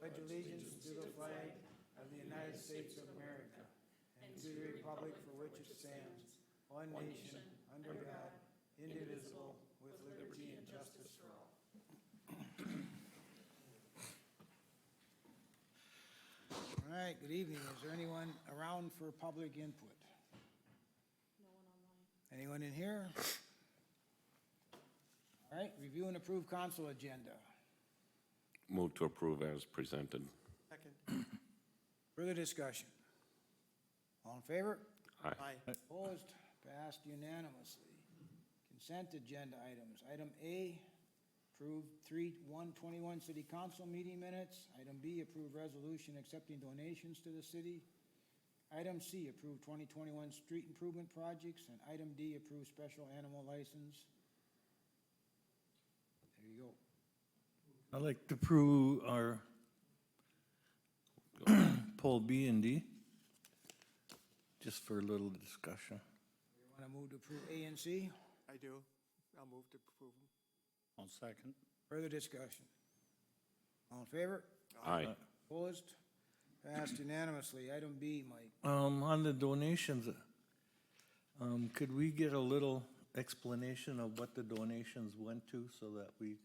pledge allegiance to the flag of the United States of America and to the republic for which it stands, one nation, under God, indivisible, with liberty and justice for all. All right, good evening. Is there anyone around for public input? No one online. Anyone in here? All right, review and approve council agenda. Move to approve as presented. Further discussion? All in favor? Aye. Opposed? Passed unanimously. Consent agenda items. Item A, approve 3/1/21 city council meeting minutes. Item B, approve resolution accepting donations to the city. Item C, approve 2021 street improvement projects. And item D, approve special animal license. There you go. I'd like to approve our poll B and D, just for a little discussion. You want to move to approve A and C? I do. I'll move to approve them. I'll second. Further discussion? All in favor? Aye. Opposed? Passed unanimously. Item B, Mike. On the donations, could we get a little explanation of what the donations went to so that we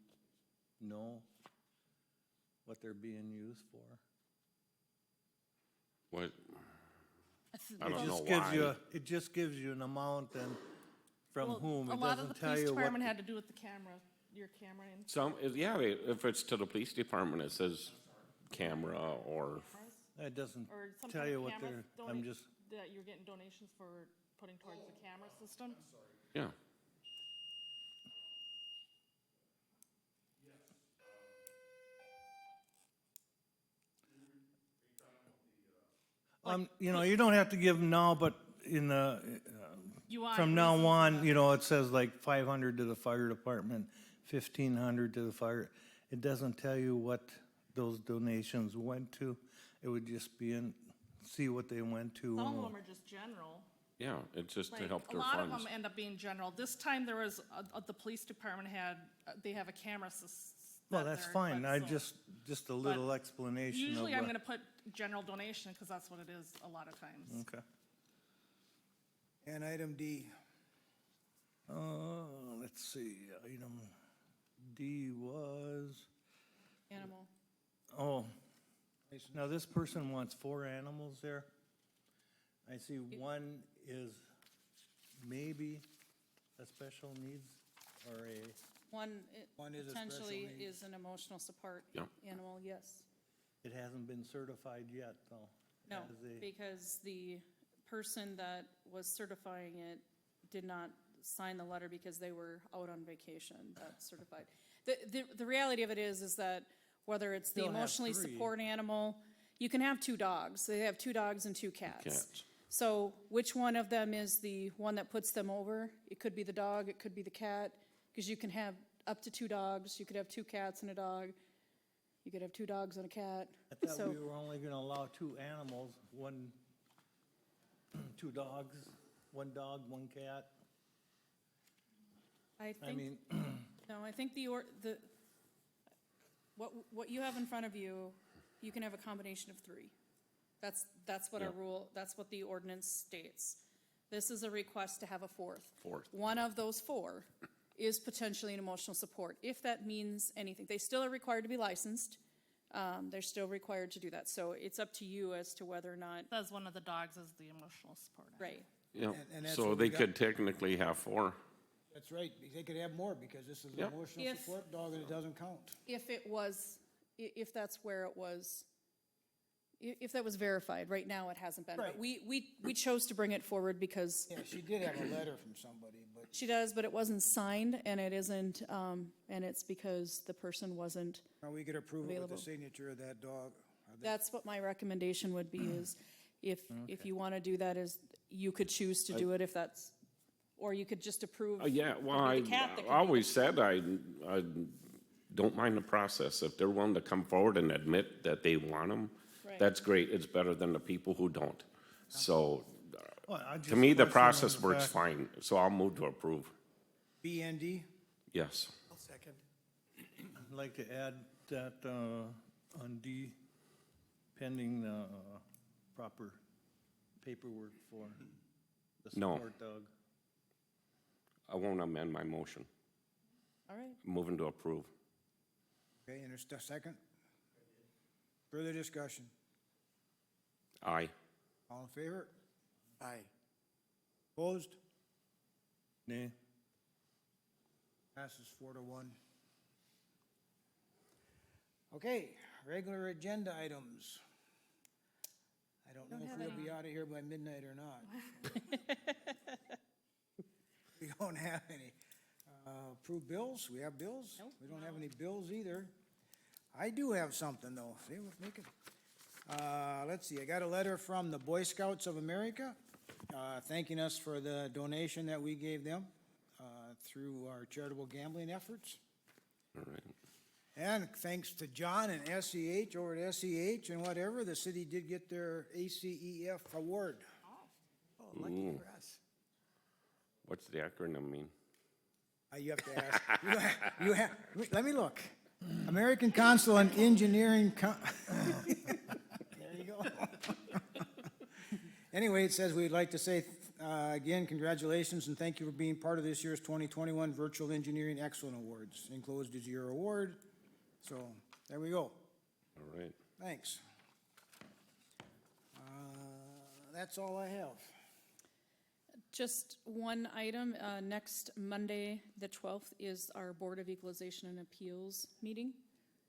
know what they're being used for? What? I It don't know just gives you, why. it just gives you an amount and from Well, whom. a It lot of the doesn't tell police you what. department had to do with the camera, your camera and Yeah, if it's to the police department, it says camera or, It doesn't or some tell kind you of what camera they're, I'm just, that you're getting donations for putting towards the camera system. yeah. you don't have to give them now, but in the, You want from now reasons on, enough. it says like 500 to the fire department, 1,500 to the fire. It doesn't tell you what those donations went to. It would just be in, see what they went to. Some of them are just general. Yeah, it's just to Like, help a their lot of funds. them end up being general. This time there was, the police department had, they have a camera Well, that's fine. I just a little explanation of Usually I'm what. gonna put general donation, because that's what it is a lot of times. Okay. And item D. Let's see, item D was, Animal. oh, now this person wants 4 animals there. I see one is maybe a special needs or a, One One is a potentially special need. is an emotional support Yep. animal, yes. it hasn't been certified yet, though. No, as a- because the person that was certifying it did not sign the letter because they were out on vacation, that's certified. The reality of it is that whether it's the Still have emotionally 3. support animal, you can have 2 dogs. They have 2 dogs and 2 cats. Cats. So which one of them is the one that puts them over? It could be the dog, it could be the cat, because you can have up to 2 dogs, you could have 2 cats and a dog, you could have 2 dogs and a cat. I thought So- we were only gonna allow 2 animals, 2 dogs, 1 dog, 1 cat. I I think, mean, no, I think what you have in front of you, you can have a combination of 3. That's what our Yeah. rule, that's what the ordinance states. This is a request to have a 4th. Fourth. One of those 4 is potentially an emotional support, if that means anything. They still are required to be licensed. They're still required to do that. So it's up to you as to whether or not, Says one of the dogs is the emotional support. right. Yeah, And that's so what they we got. could technically have 4. That's right. They could have more because this is an Yep. emotional If- support dog and it doesn't count. If it was, if that's where it was, if that was verified, right now it hasn't been. Right. But we chose to bring it forward because Yeah, she did have a letter from somebody, but she does, but it wasn't signed and it isn't, and it's because the person wasn't. we could approve it with Available. the signature of that dog. That's what my recommendation would be is if you want to do that is you could choose to do it if that's, or you could just approve. Yeah, well, could I be the cat that could be always said I don't mind the process. If they're willing to come forward and admit that they want them, Right. that's great. It's better than the people who don't. So, well, I to just me, the question process the works fact- fine, so I'll move to approve. B and D? Yes. I'll second. I'd like to add that on D, pending the proper paperwork for the No. support dog. I won't amend my motion. All right. Moving to approve. Okay, and there's a second? Further discussion? Aye. All in favor? Aye. Opposed? Nay? Passes 4-1. Okay, regular agenda items. I don't know if we'll be out of here by midnight or not. We don't have any. Approved bills? We have bills? Nope. We don't have any bills either. I do have something, though. See, let's make it. Let's see, I got a letter from the Boy Scouts of America, thanking us for the donation that we gave them, through our charitable gambling efforts. All right. And thanks to John and SEH over at SEH and whatever, the city did get their ACEF award. Oh, lucky for us. What's the acronym mean? You have to ask. Let me look. American Council on Engineering. There you go. Anyway, it says we'd like to say, again, congratulations and thank you for being part of this year's 2021 Virtual Engineering Excellence Awards. Enclosed is your award. So, there we go. All right. Thanks. That's all I have. Just one item, next Monday, the 12th, is our Board of Equalization and Appeals meeting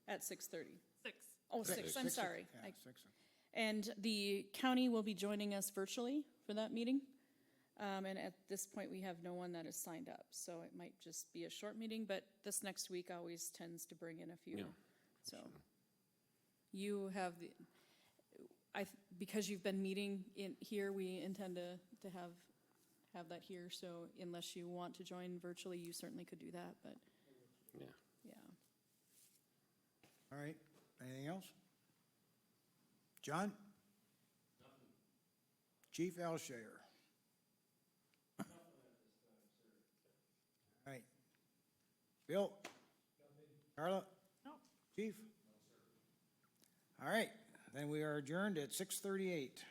at 6:30. 6. Oh, 6, I'm sorry. Yeah, 6. And the county will be joining us virtually for that meeting. And at this point, we have no one that is signed up, so it might just be a short meeting, but this next week always tends to bring in a few. Yeah, So you have the, because you've been meeting in here, we intend to have that here, so unless you want to join virtually, you certainly could do that, but, Yeah. yeah. All right, anything else? John? Chief Alshire? All right. Bill? Carla? No. Chief? All right, then we are adjourned at 6:38.